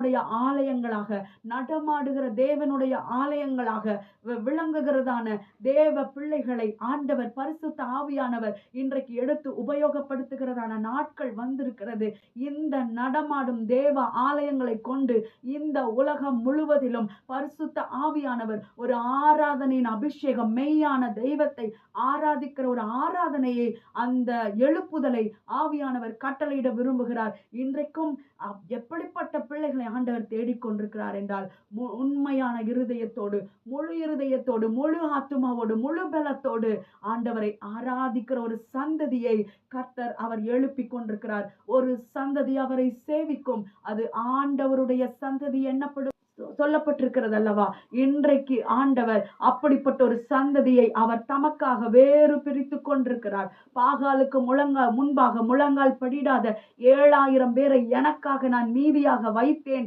ஆலயங்களாக, நடமாடுகிற தேவனுடைய ஆலயங்களாக விளங்குகிறதான தேவ பிள்ளைகளை ஆண்டவர் பரிசுத்த ஆவியானவர் இன்றைக்கு எடுத்து உபயோகப்படுத்துகிறதான நாட்கள் வந்திருக்கிறது. இந்த நடமாடும் தேவ ஆலயங்களை கொண்டு இந்த உலகம் முழுவதிலும் பரிசுத்த ஆவியானவர் ஒரு ஆராதனையின் அபிஷேகம், மெய்யான தெய்வத்தை ஆராதிக்கிற ஒரு ஆராதனையை, அந்த எழுப்புதலை ஆவியானவர் கட்டளையிட விரும்புகிறார். இன்றைக்கும் எப்படிப்பட்ட பிள்ளைகளை ஆண்டவர் தேடிக்கொண்டிருக்கிறார் என்றால், உண்மையான இருதயத்தோடு, முழு இருதயத்தோடு, முழு ஆத்துமாவோடு, முழு பலத்தோடு ஆண்டவரை ஆராதிக்கிற ஒரு சந்ததியை கர்த்தர் அவர் எழுப்பிக் கொண்டிருக்கிறார். ஒரு சந்ததி அவரை சேவிக்கும். அது ஆண்டவருடைய சந்ததி என்னப்படும் சொல்லப்பட்டிருக்கிறது அல்லவா? இன்றைக்கு ஆண்டவர் அப்படிப்பட்ட ஒரு சந்ததியை அவர் தமக்காக வேறு பிரித்து கொண்டிருக்கிறார். பாகாலுக்கு முன்பாக முழங்கால் படிடாத 7000 பேரை எனக்காக நான் மீதியாக வைத்தேன்